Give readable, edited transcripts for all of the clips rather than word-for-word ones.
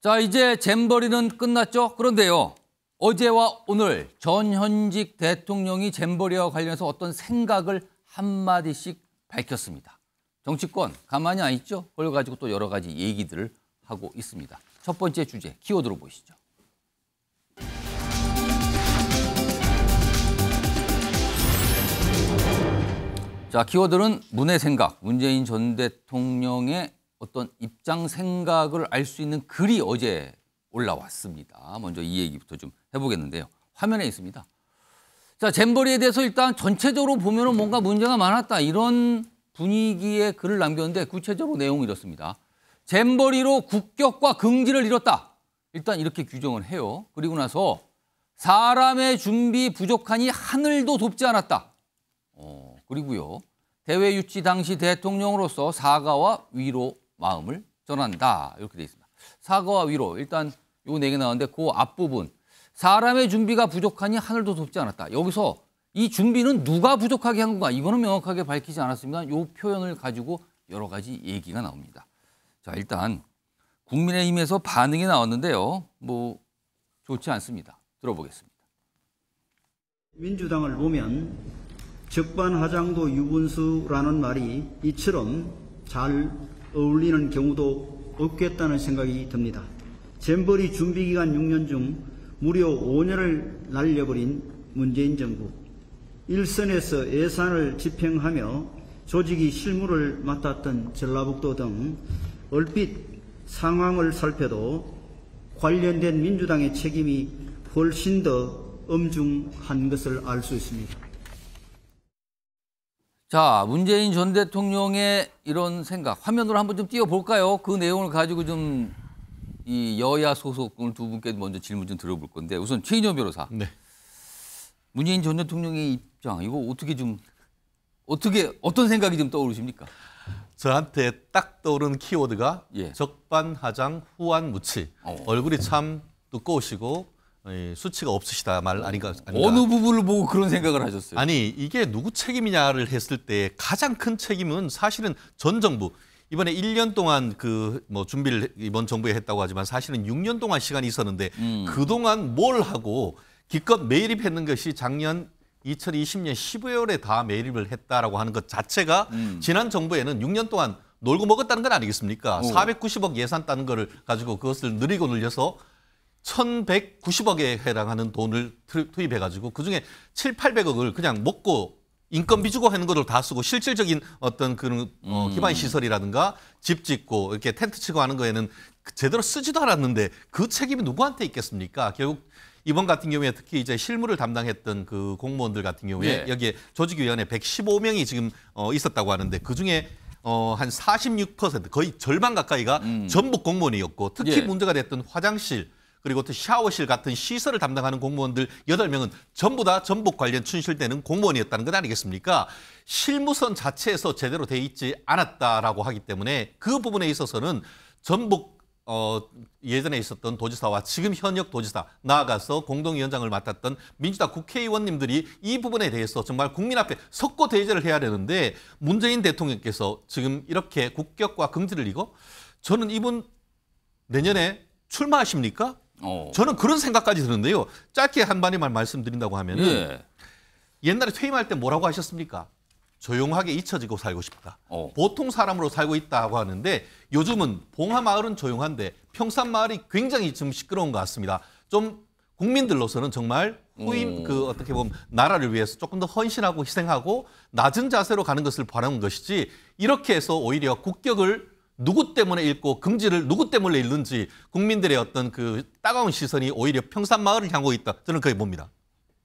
자, 이제 잼버리는 끝났죠? 그런데요, 어제와 오늘 전현직 대통령이 잼버리와 관련해서 어떤 생각을 한마디씩 밝혔습니다. 정치권 가만히 안 있죠? 그걸 가지고 또 여러 가지 얘기들을 하고 있습니다. 첫 번째 주제, 키워드로 보시죠. 자, 키워드는 문의 생각, 문재인 전 대통령의 어떤 입장 생각을 알 수 있는 글이 어제 올라왔습니다. 먼저 이 얘기부터 좀 해보겠는데요. 화면에 있습니다. 자, 잼버리에 대해서 일단 전체적으로 보면은 뭔가 문제가 많았다, 이런 분위기의 글을 남겼는데 구체적으로 내용이 이렇습니다. 잼버리로 국격과 긍지를 잃었다. 일단 이렇게 규정을 해요. 그리고 나서 사람의 준비 부족하니 하늘도 돕지 않았다. 그리고요, 대회 유치 당시 대통령으로서 사과와 위로 마음을 전한다. 이렇게 돼 있습니다. 사과와 위로, 일단 요 4개 나왔는데 그 앞부분, 사람의 준비가 부족하니 하늘도 돕지 않았다. 여기서 이 준비는 누가 부족하게 한 건가? 이거는 명확하게 밝히지 않았습니다. 이 표현을 가지고 여러 가지 얘기가 나옵니다. 자, 일단 국민의힘에서 반응이 나왔는데요. 뭐 좋지 않습니다. 들어보겠습니다. 민주당을 보면 적반하장도 유분수라는 말이 이처럼 잘 어울리는 경우도 없겠다는 생각이 듭니다. 잼버리 준비기간 6년 중 무려 5년을 날려버린 문재인 정부. 일선에서 예산을 집행하며 조직이 실무를 맡았던 전라북도 등 얼핏 상황을 살펴도 관련된 민주당의 책임이 훨씬 더 엄중한 것을 알 수 있습니다. 자, 문재인 전 대통령의 이런 생각, 화면으로 한번 좀 띄워볼까요? 그 내용을 가지고 좀 이 여야 소속 두 분께 먼저 질문 좀 들어볼 건데, 우선 최인영 변호사. 네. 문재인 전 대통령의 입장, 이거 어떤 생각이 좀 떠오르십니까? 저한테 딱 떠오르는 키워드가 예. 적반하장 후안무치. 얼굴이 참 두꺼우시고 수치가 없으시다 말 아닌가. 어느 부분을 보고 그런 생각을 하셨어요? 아니, 이게 누구 책임이냐를 했을 때 가장 큰 책임은 사실은 전 정부. 이번에 1년 동안 준비를 이번 정부에 했다고 하지만 사실은 6년 동안 시간이 있었는데 그동안 뭘 하고 기껏 매립했는 것이 작년 2020년 12월에 다 매립을 했다라고 하는 것 자체가 지난 정부에는 6년 동안 놀고 먹었다는 건 아니겠습니까? 490억 예산 따는 거를 가지고 그것을 늘리고 늘려서 1,190억에 해당하는 돈을 투입해가지고 그중에 700~800억을 그냥 먹고 인건비 주고 하는 거를 다 쓰고 실질적인 어떤 그런 기반 시설이라든가 집 짓고 이렇게 텐트 치고 하는 거에는 제대로 쓰지도 않았는데 그 책임이 누구한테 있겠습니까? 결국 이번 같은 경우에 특히 이제 실무를 담당했던 그 공무원들 같은 경우에 여기에 조직위원회 115명이 지금 있었다고 하는데 그중에 한 46% 거의 절반 가까이가 전북 공무원이었고 특히 문제가 됐던 화장실 그리고 또 샤워실 같은 시설을 담당하는 공무원들 8명은 전부 다 전북 관련 춘실되는 공무원이었다는 것 아니겠습니까? 실무선 자체에서 제대로 돼 있지 않았다라고 하기 때문에 그 부분에 있어서는 전북 예전에 있었던 도지사와 지금 현역 도지사 나아가서 공동위원장을 맡았던 민주당 국회의원님들이 이 부분에 대해서 정말 국민 앞에 석고 대제를 해야 되는데 문재인 대통령께서 지금 이렇게 국격과 긍지를 이고 저는 이분 내년에 출마하십니까? 저는 그런 생각까지 드는데요. 짧게 한 마디만 말씀드린다고 하면은 옛날에 퇴임할 때 뭐라고 하셨습니까? 조용하게 잊혀지고 살고 싶다. 보통 사람으로 살고 있다고 하는데 요즘은 봉하마을은 조용한데 평산마을이 굉장히 좀 시끄러운 것 같습니다. 좀 국민들로서는 정말 후임 어떻게 보면 나라를 위해서 조금 더 헌신하고 희생하고 낮은 자세로 가는 것을 바라는 것이지 이렇게 해서 오히려 국격을 누구 때문에 잃고 긍지를 누구 때문에 잃는지 국민들의 어떤 그 따가운 시선이 오히려 평산마을을 향하고 있다. 저는 그렇게 봅니다.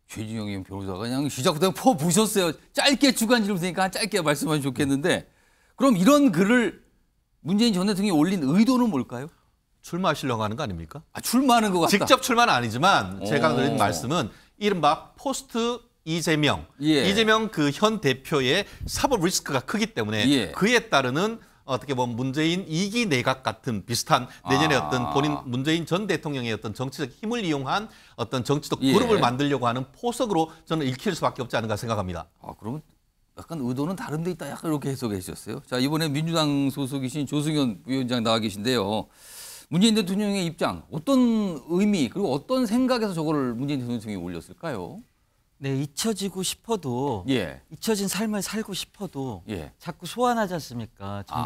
최진영 변호사가 그냥 시작부터 퍼부셨어요. 짧게 주간 질문 드리니까 짧게 말씀하시면 좋겠는데 그럼 이런 글을 문재인 전 대통령이 올린 의도는 뭘까요? 출마하시려고 하는 거 아닙니까? 출마하는 것 같다. 직접 출마는 아니지만 제가 드린 말씀은 이른바 포스트 이재명. 이재명 그 현 대표의 사법 리스크가 크기 때문에 그에 따르는 어떻게 보면 문재인 2기 내각 같은 비슷한 내년에 어떤 본인 문재인 전 대통령의 어떤 정치적 힘을 이용한 어떤 정치적 그룹을 만들려고 하는 포석으로 저는 읽힐 수밖에 없지 않은가 생각합니다. 그러면 약간 의도는 다른 데 있다 약간 이렇게 해석해 주셨어요. 자, 이번에 민주당 소속이신 조승현 부위원장 나와 계신데요. 문재인 대통령의 입장 어떤 의미 그리고 어떤 생각에서 저거를 문재인 대통령이 올렸을까요? 네, 잊혀지고 싶어도 예. 잊혀진 삶을 살고 싶어도 예. 자꾸 소환하지 않습니까? 전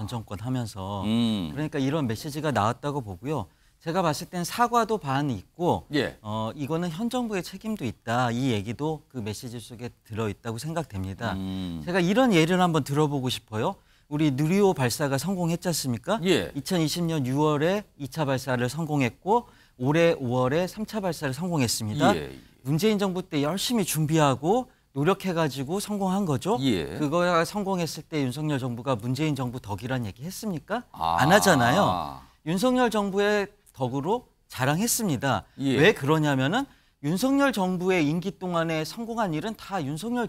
정권 하면서. 음. 그러니까 이런 메시지가 나왔다고 보고요. 제가 봤을 땐 사과도 반 있고 예. 이거는 현 정부의 책임도 있다. 이 얘기도 그 메시지 속에 들어있다고 생각됩니다. 제가 이런 예를 한번 들어보고 싶어요. 우리 누리호 발사가 성공했지 않습니까? 예. 2020년 6월에 2차 발사를 성공했고 올해 5월에 3차 발사를 성공했습니다. 예. 문재인 정부 때 열심히 준비하고 노력해가지고 성공한 거죠. 예. 그거가 성공했을 때 윤석열 정부가 문재인 정부 덕이란 얘기 했습니까? 아. 안 하잖아요. 윤석열 정부의 덕으로 자랑했습니다. 예. 왜 그러냐면은 윤석열 정부의 임기 동안에 성공한 일은 다 윤석열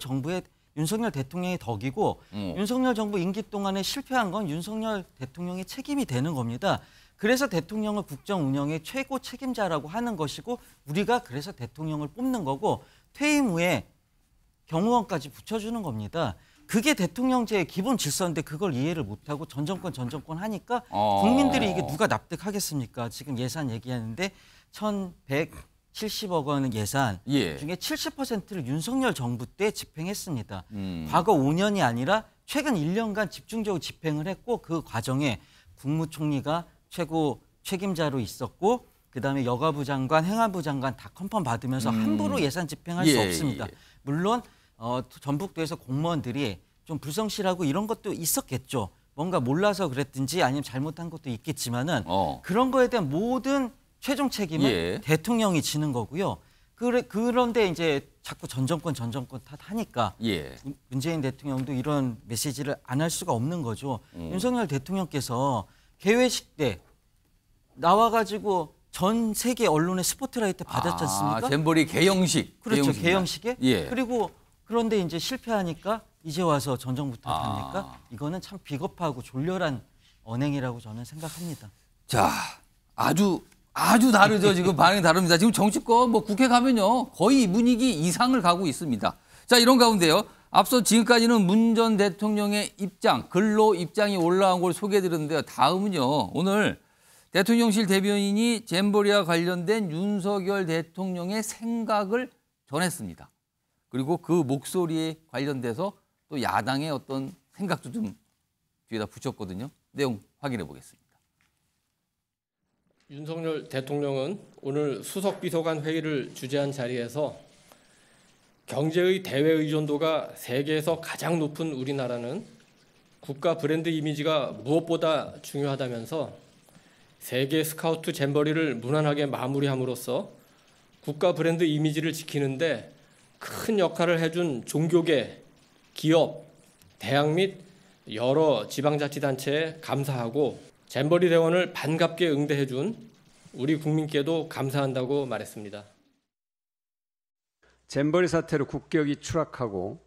대통령의 덕이고 윤석열 정부 임기 동안에 실패한 건 윤석열 대통령의 책임이 되는 겁니다. 그래서 대통령을 국정 운영의 최고 책임자라고 하는 것이고 우리가 그래서 대통령을 뽑는 거고 퇴임 후에 경호원까지 붙여주는 겁니다. 그게 대통령제의 기본 질서인데 그걸 이해를 못하고 전 정권 하니까 국민들이 이게 누가 납득하겠습니까? 지금 예산 얘기하는데 1,170억 원 예산 예. 중에 70%를 윤석열 정부 때 집행했습니다. 과거 5년이 아니라 최근 1년간 집중적으로 집행을 했고 그 과정에 국무총리가 최고 책임자로 있었고 그다음에 여가부 장관, 행안부 장관 다 컨펌 받으면서 함부로 예산 집행할 수 없습니다. 물론 전북도에서 공무원들이 좀 불성실하고 이런 것도 있었겠죠. 뭔가 몰라서 그랬든지 아니면 잘못한 것도 있겠지만은 그런 거에 대한 모든 최종 책임은 대통령이 지는 거고요. 그런데 이제 자꾸 전 정권 탓하니까 문재인 대통령도 이런 메시지를 안 할 수가 없는 거죠. 윤석열 대통령께서 개회식 때 나와가지고 전 세계 언론의 스포트라이트 받았지 않습니까? 잼버리 개영식. 그렇죠. 개영식에. 예. 그리고 그런데 이제 실패하니까 이제 와서 전 정부 탓합니까? 이거는 참 비겁하고 졸렬한 언행이라고 저는 생각합니다. 자, 아주 다르죠. 지금 반응이 다릅니다. 지금 정치권 국회 가면요. 거의 분위기 이상을 가고 있습니다. 자, 이런 가운데요. 앞서 지금까지는 문 전 대통령의 입장, 근로 입장이 올라온 걸 소개해드렸는데요. 다음은요. 오늘 대통령실 대변인이 잼버리와 관련된 윤석열 대통령의 생각을 전했습니다. 그리고 그 목소리에 관련돼서 또 야당의 어떤 생각도 좀 뒤에다 붙였거든요. 내용 확인해 보겠습니다. 윤석열 대통령은 오늘 수석비서관 회의를 주재한 자리에서 경제의 대외 의존도가 세계에서 가장 높은 우리나라는 국가 브랜드 이미지가 무엇보다 중요하다면서 세계 스카우트 잼버리를 무난하게 마무리함으로써 국가 브랜드 이미지를 지키는데 큰 역할을 해준 종교계, 기업, 대학 및 여러 지방자치단체에 감사하고 잼버리 대원을 반갑게 응대해준 우리 국민께도 감사한다고 말했습니다. 잼버리 사태로 국격이 추락하고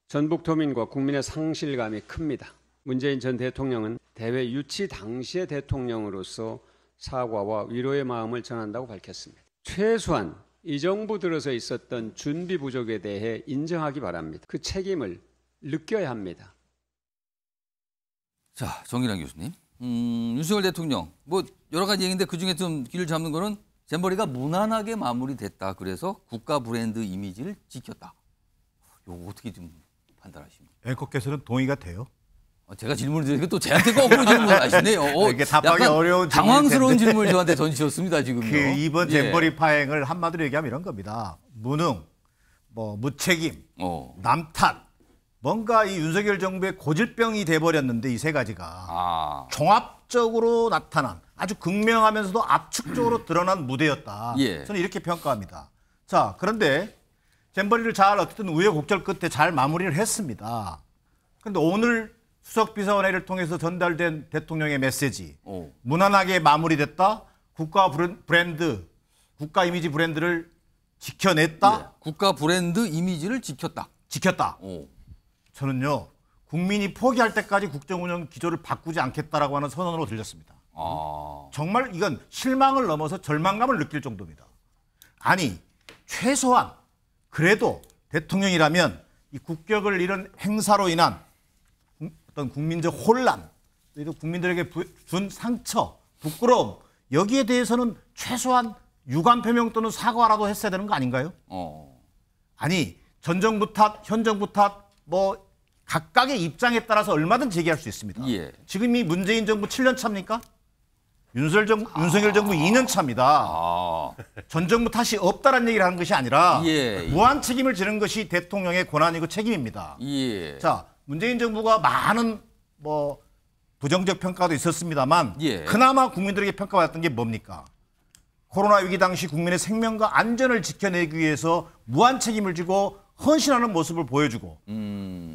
전북도민과 국민의 상실감이 큽니다. 문재인 전 대통령은 대회 유치 당시의 대통령으로서 사과와 위로의 마음을 전한다고 밝혔습니다. 최소한 이 정부 들어서 있었던 준비 부족에 대해 인정하기 바랍니다. 그 책임을 느껴야 합니다. 자, 정기란 교수님. 윤석열 대통령 여러 가지 얘기인데 그중에 좀 길을 잡는 거는 잼버리가 무난하게 마무리됐다. 그래서 국가 브랜드 이미지를 지켰다. 이거 어떻게 좀 판단하십니까? 앵커께서는 동의가 돼요? 제가 질문을 드리니까 또 저한테 거꾸로 질문하시네요. 이게 답하기 어려운 당황스러운 질문을 저한테 던지셨습니다. 지금요. 이번 잼버리 파행을 한마디로 얘기하면 이런 겁니다. 무능, 무책임, 남탓. 뭔가 이 윤석열 정부의 고질병이 돼버렸는데 이 세 가지가 종합적으로 나타난 아주 극명하면서도 압축적으로 드러난 무대였다. 저는 이렇게 평가합니다. 자, 그런데 잼버리를 잘 어쨌든 우여곡절 끝에 잘 마무리를 했습니다. 그런데 오늘 수석비서관회의를 통해서 전달된 대통령의 메시지 무난하게 마무리됐다. 국가 브랜드, 국가 이미지 브랜드를 지켜냈다. 국가 브랜드 이미지를 지켰다. 저는요. 국민이 포기할 때까지 국정운영 기조를 바꾸지 않겠다라고 하는 선언으로 들렸습니다. 정말 이건 실망을 넘어서 절망감을 느낄 정도입니다. 아니 최소한 그래도 대통령이라면 이 국격을 잃은 행사로 인한 어떤 국민적 혼란, 그리고 국민들에게 준 상처 부끄러움 여기에 대해서는 최소한 유감 표명 또는 사과라도 했어야 되는 거 아닌가요? 아니 전 정부 탓, 현 정부 탓 뭐 각각의 입장에 따라서 얼마든지 얘기할 수 있습니다. 예. 지금 이 문재인 정부 7년 차입니까? 윤석열 정부 2년 차입니다. 전 정부 탓이 없다라는 얘기를 하는 것이 아니라 무한 책임을 지는 것이 대통령의 권한이고 책임입니다. 자, 문재인 정부가 많은 뭐 부정적 평가도 있었습니다만 그나마 국민들에게 평가받았던 게 뭡니까? 코로나 위기 당시 국민의 생명과 안전을 지켜내기 위해서 무한 책임을 지고 헌신하는 모습을 보여주고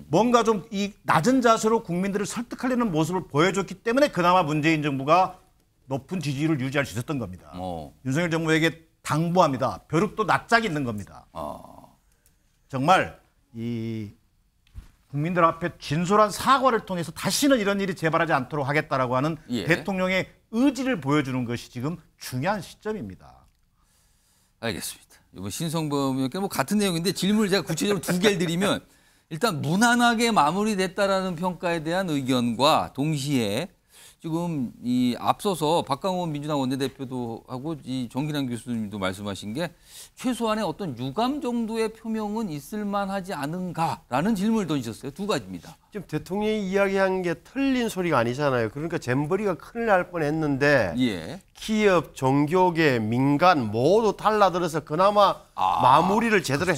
뭔가 좀 이 낮은 자세로 국민들을 설득하려는 모습을 보여줬기 때문에 그나마 문재인 정부가 높은 지지율을 유지할 수 있었던 겁니다. 윤석열 정부에게 당부합니다. 벼룩도 낯짝이 있는 겁니다. 정말 이 국민들 앞에 진솔한 사과를 통해서 다시는 이런 일이 재발하지 않도록 하겠다라고 하는 대통령의 의지를 보여주는 것이 지금 중요한 시점입니다. 알겠습니다. 이번 신성범 의원께 뭐 같은 내용인데 질문을 제가 구체적으로 2개를 드리면 일단 무난하게 마무리됐다라는 평가에 대한 의견과 동시에 지금 이 앞서서 박강원 민주당 원내대표도 하고 이 정기량 교수님도 말씀하신 게 최소한의 어떤 유감 정도의 표명은 있을 만하지 않은가라는 질문을 던지셨어요. 2가지입니다. 지금 대통령이 이야기한 게 틀린 소리가 아니잖아요. 그러니까 잼버리가 큰일 날 뻔했는데 기업, 종교계, 민간 모두 달라들어서 그나마 마무리를 제대로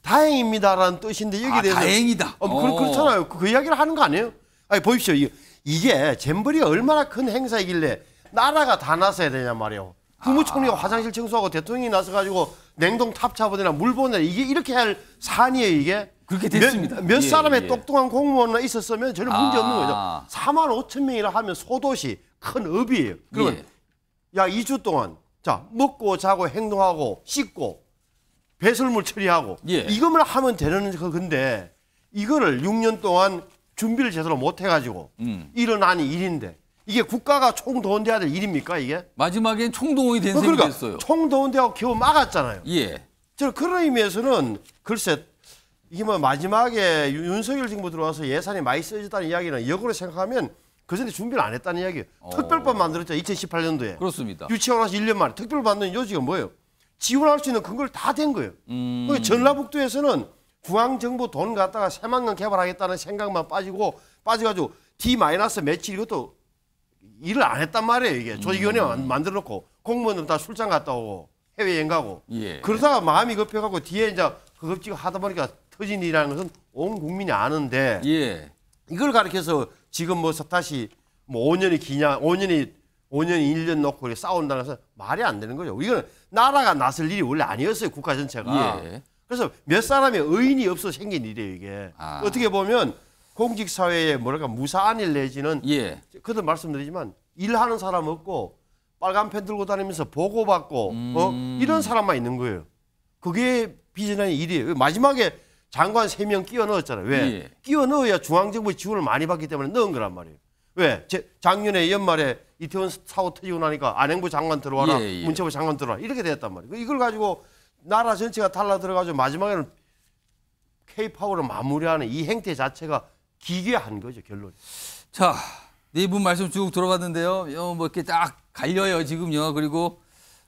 다행입니다라는 뜻인데 여기에 대해서 다행이다. 그렇잖아요. 그 이야기를 하는 거 아니에요? 아니 보십시오. 이게 잼버리가 얼마나 큰 행사이길래 나라가 다 나서야 되냐 말이에요. 국무총리가 화장실 청소하고 대통령이 나서가지고 냉동 탑 잡아대나 물 보내나 이게 이렇게 할 산이에요 이게. 그렇게 됐습니다. 몇 사람의 똑똑한 공무원이 있었으면 전혀 문제 없는 거죠. 4만 5천 명이라 하면 소도시 큰 업이에요. 그러면 야 2주 동안 자 먹고 자고 행동하고 씻고 배설물 처리하고 이것만 하면 되는 건데 이거를 6년 동안 준비를 제대로 못 해가지고 일어난 일인데 이게 국가가 총동원돼야 될 일입니까 이게? 마지막엔 총동원이 된 셈이 됐어요. 총동원돼서 겨우 막았잖아요. 저는 그런 의미에서는 글쎄 이게 뭐 마지막에 윤석열 정부 들어와서 예산이 많이 써졌다는 이야기는 역으로 생각하면 그전에 준비를 안 했다는 이야기예요. 특별법 만들었죠 2018년도에. 그렇습니다. 유치하고 나서 1년 만에 특별법 만드는 요지가 뭐예요? 지원할 수 있는 근거를 다 된 거예요. 전라북도에서는 중앙정부 돈 갖다가 새만금 개발하겠다는 생각만 빠져가지고 D- 며칠 이것도 일을 안 했단 말이에요. 이게 조직위원회 만들어놓고 공무원들 다 출장 갔다 오고 해외여행 가고 그러다가 마음이 급해가고 뒤에 이제 그것지고 하다 보니까 터진 일이라는 것은 온 국민이 아는데 이걸 가리켜서 지금 뭐 다시 뭐 5년이 기냐 5년이 1년 놓고 이렇게 싸운다는 것은 말이 안 되는 거죠. 이거는 나라가 나설 일이 원래 아니었어요. 국가 전체가. 그래서 몇 사람의 의인이 없어 생긴 일이에요, 이게. 어떻게 보면 공직사회에 뭐랄까 무사한 일 내지는 그도 말씀드리지만 일하는 사람 없고 빨간 펜 들고 다니면서 보고받고 이런 사람만 있는 거예요. 그게 비전한 일이에요. 마지막에 장관 3명 끼워 넣었잖아요. 왜? 끼워 넣어야 중앙정부 지원을 많이 받기 때문에 넣은 거란 말이에요. 왜? 작년에 연말에 이태원 사고 터지고 나니까 안행부 장관 들어와라, 문체부 장관 들어와라 이렇게 됐단 말이에요. 이걸 가지고 나라 전체가 달라들어가지고 마지막에는 K-파워를 마무리하는 이 행태 자체가 기괴한 거죠, 결론이. 자, 네 분 말씀 쭉 들어봤는데요. 뭐 이렇게 딱 갈려요, 지금요. 그리고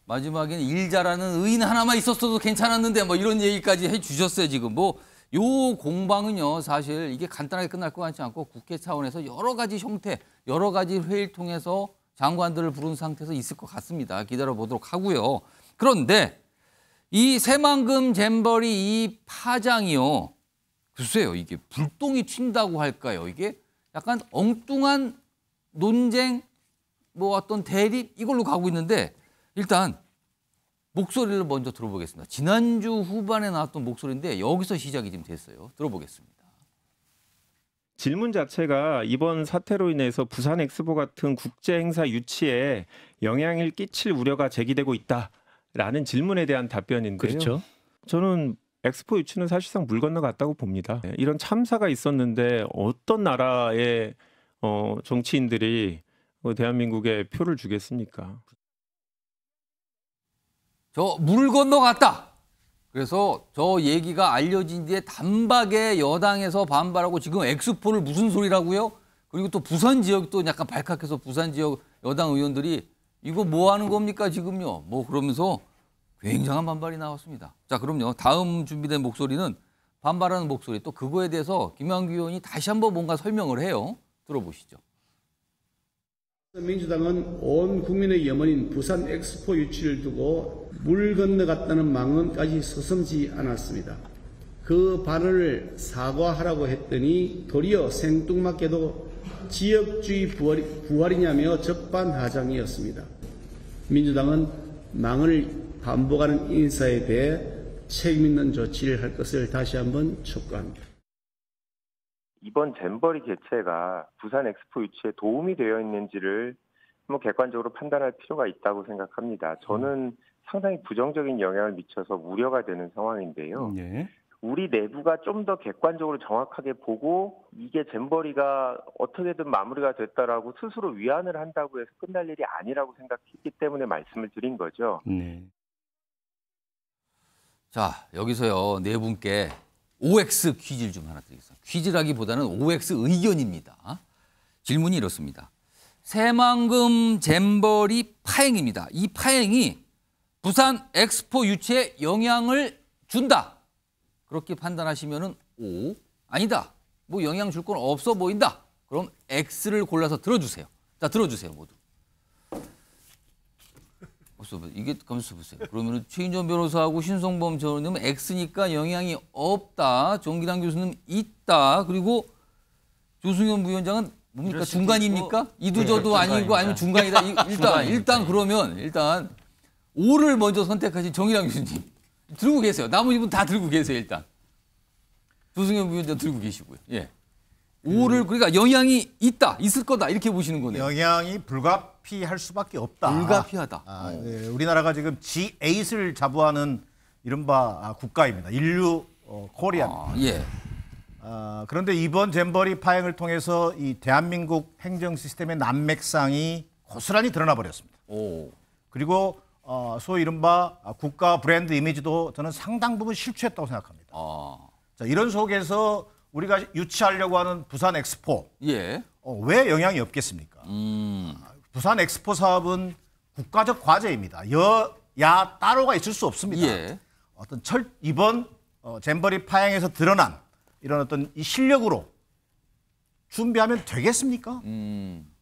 마지막에는 일 잘하는 의인 하나만 있었어도 괜찮았는데 뭐 이런 얘기까지 해 주셨어요, 지금. 뭐 요 공방은요, 사실 이게 간단하게 끝날 것 같지 않고 국회 차원에서 여러 가지 형태, 여러 가지 회의를 통해서 장관들을 부른 상태에서 있을 것 같습니다. 기다려 보도록 하고요. 그런데 이 새만금 잼버리 이 파장이요. 글쎄요, 이게 불똥이 튄다고 할까요? 이게 약간 엉뚱한 논쟁, 뭐 어떤 대립 이걸로 가고 있는데 일단 목소리를 먼저 들어보겠습니다. 지난주 후반에 나왔던 목소리인데 여기서 시작이 좀 됐어요. 들어보겠습니다. 질문 자체가 이번 사태로 인해서 부산 엑스포 같은 국제 행사 유치에 영향을 끼칠 우려가 제기되고 있다라는 질문에 대한 답변인데요. 그렇죠. 저는 엑스포 유치는 사실상 물 건너갔다고 봅니다. 이런 참사가 있었는데 어떤 나라의 정치인들이 대한민국에 표를 주겠습니까? 저 물 건너갔다. 그래서 저 얘기가 알려진 뒤에 단박에 여당에서 반발하고 지금 엑스포를 무슨 소리라고요? 그리고 또 부산 지역도 약간 발칵해서 부산 지역 여당 의원들이 이거 뭐 하는 겁니까 지금요? 뭐 그러면서 굉장한 반발이 나왔습니다. 자, 그럼요. 다음 준비된 목소리는 반발하는 목소리, 또 그거에 대해서 김한규 의원이 다시 한번 뭔가 설명을 해요. 들어보시죠. 민주당은 온 국민의 염원인 부산 엑스포 유치를 두고 물 건너갔다는 망언까지 서슴지 않았습니다. 그 발언을 사과하라고 했더니 도리어 생뚱맞게도 지역주의 부활이냐며 적반하장이었습니다. 민주당은 망언을 반복하는 인사에 대해 책임 있는 조치를 할 것을 다시 한번 촉구합니다. 이번 잼버리 개최가 부산 엑스포 유치에 도움이 되어 있는지를 한번 객관적으로 판단할 필요가 있다고 생각합니다. 저는 상당히 부정적인 영향을 미쳐서 우려가 되는 상황인데요. 네. 우리 내부가 좀 더 객관적으로 정확하게 보고 이게 잼버리가 어떻게든 마무리가 됐다라고 스스로 위안을 한다고 해서 끝날 일이 아니라고 생각했기 때문에 말씀을 드린 거죠. 네. 자, 여기서요. 네 분께 OX 퀴즈를 좀 하나 드리겠습니다. 퀴즈라기보다는 OX 의견입니다. 질문이 이렇습니다. 새만금 잼버리 파행입니다. 이 파행이 부산 엑스포 유치에 영향을 준다. 그렇게 판단하시면은 O, 아니다. 뭐 영향 줄 건 없어 보인다. 그럼 X를 골라서 들어주세요. 자, 들어주세요, 모두. 이게 가만있어 보세요. 그러면은 최인전 변호사하고 신성범 전 의원님은 X니까 영향이 없다. 정기당 교수님 있다. 그리고 조승현 부위원장은 뭡니까? 중간입니까? 이두저도 네, 아니고 아니면 중간이다. 일단 그러면 일단 O를 먼저 선택하신 정기당 교수님 들고 계세요. 나머지 분 다 들고 계세요. 일단 조승현 부위원장 들고 계시고요. 예. O를 그러니까 영향이 있다, 있을 거다 이렇게 보시는 거네요. 영향이 불가피할 수밖에 없다. 불가피하다. 네, 우리나라가 지금 G8을 자부하는 이른바 국가입니다. 인류 코리아입니다. 예. 그런데 이번 잼버리 파행을 통해서 이 대한민국 행정 시스템의 난맥상이 고스란히 드러나 버렸습니다. 그리고 소위 이른바 국가 브랜드 이미지도 저는 상당 부분 실추했다고 생각합니다. 자, 이런 속에서 우리가 유치하려고 하는 부산 엑스포, 예. 왜 영향이 없겠습니까? 부산 엑스포 사업은 국가적 과제입니다. 여야 따로가 있을 수 없습니다. 예. 이번 잼버리 파행에서 드러난 이런 어떤 이 실력으로 준비하면 되겠습니까?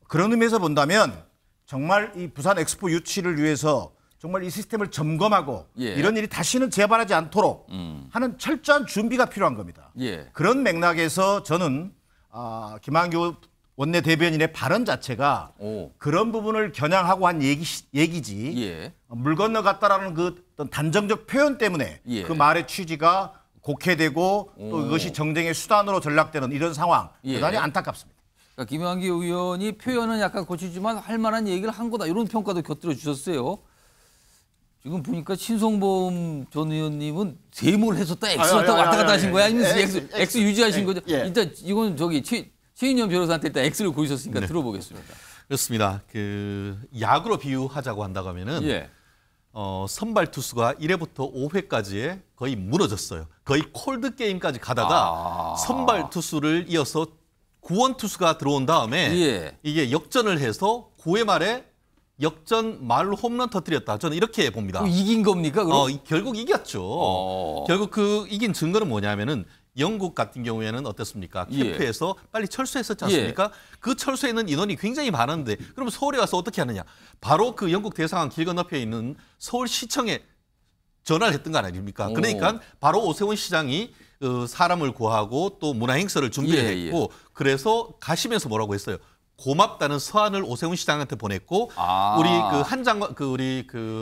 그런 의미에서 본다면 정말 이 부산 엑스포 유치를 위해서 정말 이 시스템을 점검하고 예. 이런 일이 다시는 재발하지 않도록 하는 철저한 준비가 필요한 겁니다. 예. 그런 맥락에서 저는 김한규 원내대변인의 발언 자체가 그런 부분을 겨냥하고 한 얘기지 예. 물 건너갔다라는 그 어떤 단정적 표현 때문에 예. 그 말의 취지가 곡해되고 또 이것이 정쟁의 수단으로 전락되는 이런 상황 예. 대단히 안타깝습니다. 그러니까 김한규 의원이 표현은 약간 고치지만 할 만한 얘기를 한 거다 이런 평가도 곁들여 주셨어요. 지금 보니까 신성범 전 의원님은 세모를 했었다, X였다 왔다 갔다 하신 거야? 아니면 X 유지하신 거죠? 일단 이건 최인현 변호사한테 일단 X를 고르셨으니까 들어보겠습니다. 그렇습니다. 야구로 비유하자고 한다고 하면은 선발 투수가 1회부터 5회까지에 거의 무너졌어요. 거의 콜드 게임까지 가다가 선발 투수를 이어서 구원 투수가 들어온 다음에 이게 역전을 해서 9회 말에 역전 말로 홈런 터뜨렸다. 저는 이렇게 봅니다. 이긴 겁니까? 그럼? 결국 이겼죠. 결국 그 이긴 증거는 뭐냐면은 영국 같은 경우에는 어땠습니까? 캠프에서 빨리 철수했었지 않습니까? 그 철수에는 인원이 굉장히 많은데 그럼 서울에 와서 어떻게 하느냐? 바로 그 영국 대사관 길 건너편에 있는 서울시청에 전화를 했던 거 아닙니까? 그러니까 바로 오세훈 시장이 사람을 구하고 또 문화행사를 준비했고 그래서 가시면서 뭐라고 했어요? 고맙다는 서한을 오세훈 시장한테 보냈고 우리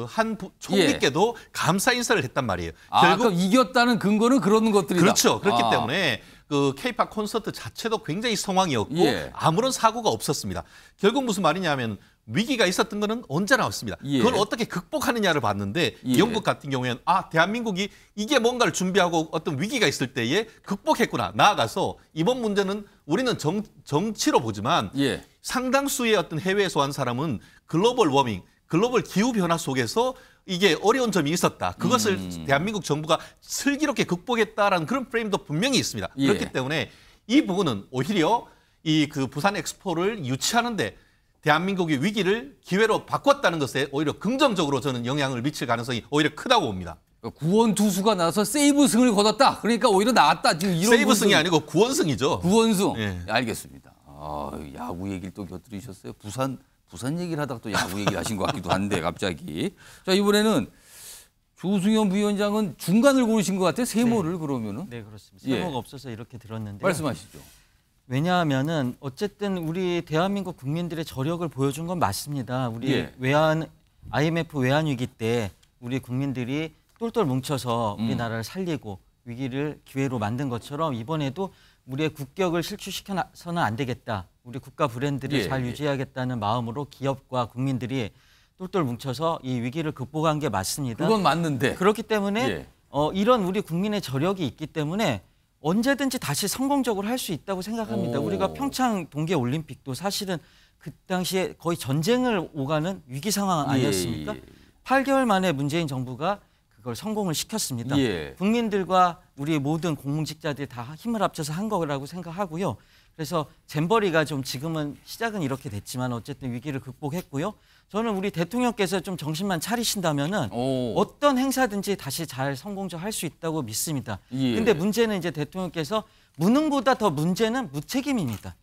한 총리께도 감사 인사를 했단 말이에요. 결국 이겼다는 근거는 그런 것들이다. 그렇죠. 그렇기 때문에 그 K-팝 콘서트 자체도 굉장히 성황이었고 아무런 사고가 없었습니다. 결국 무슨 말이냐면 위기가 있었던 거는 언제나 왔습니다. 그걸 어떻게 극복하느냐를 봤는데 영국 같은 경우에는 대한민국이 이게 뭔가를 준비하고 어떤 위기가 있을 때에 극복했구나. 나아가서 이번 문제는 우리는 정치로 보지만 상당수의 어떤 해외에서 온 사람은 글로벌 워밍, 글로벌 기후 변화 속에서 이게 어려운 점이 있었다. 그것을 대한민국 정부가 슬기롭게 극복했다라는 그런 프레임도 분명히 있습니다. 그렇기 때문에 이 부분은 오히려 이 부산 엑스포를 유치하는데 대한민국의 위기를 기회로 바꿨다는 것에 오히려 긍정적으로 저는 영향을 미칠 가능성이 오히려 크다고 봅니다. 구원투수가 나서 세이브승을 거뒀다. 그러니까 오히려 나았다. 지금 이런 세이브승이 아니고 구원승이죠. 구원승. 예. 알겠습니다. 야구 얘기를 또 곁들이셨어요. 부산 얘기를 하다가 또 야구 얘기를 하신 것 같기도 한데 갑자기. 자, 이번에는 조승현 부위원장은 중간을 고르신 것 같아요. 세모를 그러면은. 네, 그렇습니다. 세모가 없어서 이렇게 들었는데. 말씀하시죠. 왜냐하면은 어쨌든 우리 대한민국 국민들의 저력을 보여준 건 맞습니다. 우리 IMF 외환 위기 때 우리 국민들이 똘똘 뭉쳐서 우리나라를 살리고 위기를 기회로 만든 것처럼 이번에도 우리의 국격을 실추시켜서는 안 되겠다. 우리 국가 브랜드를 잘 유지하겠다는 마음으로 기업과 국민들이 똘똘 뭉쳐서 이 위기를 극복한 게 맞습니다. 그건 맞는데. 그렇기 때문에 이런 우리 국민의 저력이 있기 때문에 언제든지 다시 성공적으로 할 수 있다고 생각합니다. 우리가 평창 동계올림픽도 사실은 그 당시에 거의 전쟁을 오가는 위기 상황 아니었습니까? 8개월 만에 문재인 정부가 그걸 성공을 시켰습니다. 국민들과 우리 모든 공직자들이 다 힘을 합쳐서 한 거라고 생각하고요. 그래서 잼버리가 좀 지금은 시작은 이렇게 됐지만 어쨌든 위기를 극복했고요. 저는 우리 대통령께서 좀 정신만 차리신다면은 어떤 행사든지 다시 잘 성공적으로 할 수 있다고 믿습니다. 근데 문제는 이제 대통령께서 무능보다 더 문제는 무책임입니다.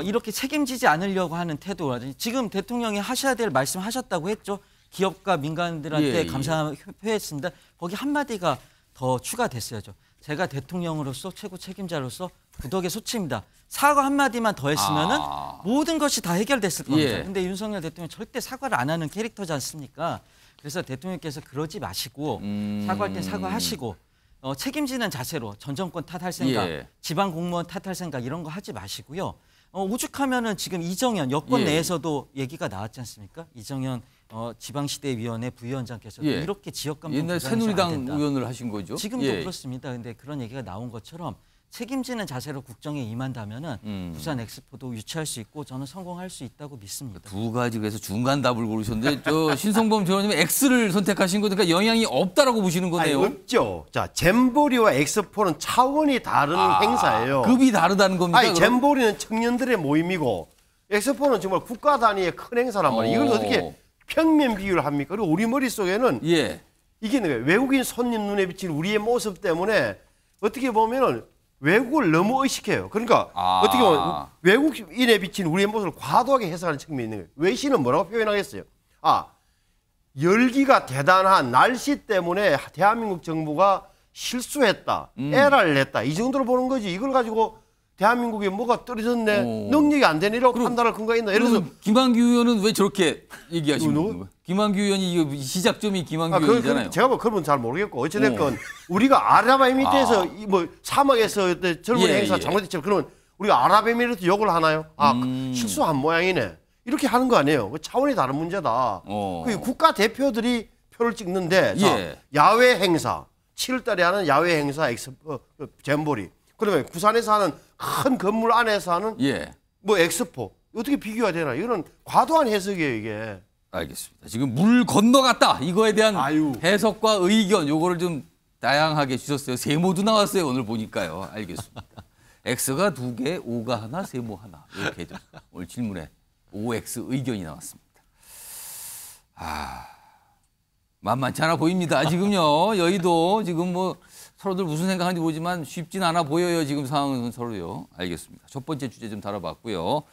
이렇게 책임지지 않으려고 하는 태도. 지금 대통령이 하셔야 될 말씀 하셨다고 했죠. 기업과 민간들한테 감사표했습니다. 거기 한마디가 더 추가됐어야죠. 제가 대통령으로서 최고 책임자로서 구덕의 소치입니다. 사과 한마디만 더 했으면은 모든 것이 다 해결됐을 겁니다. 근데 윤석열 대통령 절대 사과를 안 하는 캐릭터지 않습니까? 그래서 대통령께서 그러지 마시고 사과할 땐 사과하시고 책임지는 자세로 전 정권 탓할 생각, 지방 공무원 탓할 생각 이런 거 하지 마시고요. 오죽하면은 지금 이정현 여권 내에서도 얘기가 나왔지 않습니까? 이정현 지방시대위원회 부위원장께서도 이렇게 지역감정 옛날 새누리당 의원을 하신 거죠? 지금도 그렇습니다. 근데 그런 얘기가 나온 것처럼 책임지는 자세로 국정에 임한다면은 부산 엑스포도 유치할 수 있고 저는 성공할 수 있다고 믿습니다. 두 가지 그래서 중간 답을 고르셨는데 저 신성범 의원님은 X를 선택하신 거니까 영향이 없다라고 보시는 거네요. 아니, 없죠. 자, 잼버리와 엑스포는 차원이 다른 행사예요. 급이 다르다는 겁니까? 아니, 잼버리는 청년들의 모임이고 엑스포는 정말 국가 단위의 큰 행사란 말이에요. 이걸 어떻게 평면 비유를 합니까? 그리고 우리 머릿속에는 이게 외국인 손님 눈에 비친 우리의 모습 때문에 어떻게 보면은 외국을 너무 의식해요. 그러니까 어떻게 보면 외국인에 비친 우리의 모습을 과도하게 해석하는 측면이 있는 거예요. 외신은 뭐라고 표현하겠어요? 열기가 대단한 날씨 때문에 대한민국 정부가 실수했다, 에러를 냈다 이 정도로 보는 거지. 이걸 가지고 대한민국에 뭐가 떨어졌네, 능력이 안 되니라고 판단할 근거가 있나? 예를 들어서 김한규 의원은 왜 저렇게 얘기하시는 거예요? 김한규 의원이 시작점이 김한규 의원이잖아요. 제가 뭐 그런 건 잘 모르겠고 어찌됐건 우리가 아랍에미리트에서 뭐 사막에서 젊은 행사 장관들처럼 그러면 우리가 아랍에미리트 욕을 하나요? 실수한 모양이네. 이렇게 하는 거 아니에요. 차원이 다른 문제다. 그 국가 대표들이 표를 찍는데 자, 야외 행사 7월 달에 하는 야외 행사 엑스포 잼버리. 그러면 부산에서 하는 큰 건물 안에서 하는 뭐 엑스포 어떻게 비교가 되나? 이거는 과도한 해석이에요, 이게. 알겠습니다. 지금 물 건너갔다 이거에 대한 해석과 의견 요거를 좀 다양하게 주셨어요. 세모도 나왔어요. 오늘 보니까요. 알겠습니다. X가 2개, O가 하나, 세모 하나 이렇게 좀 오늘 질문에 OX 의견이 나왔습니다. 만만치 않아 보입니다. 지금요. 여의도 지금 뭐 서로들 무슨 생각하는지 보지만 쉽진 않아 보여요. 지금 상황은 서로요. 알겠습니다. 첫 번째 주제 좀 다뤄봤고요.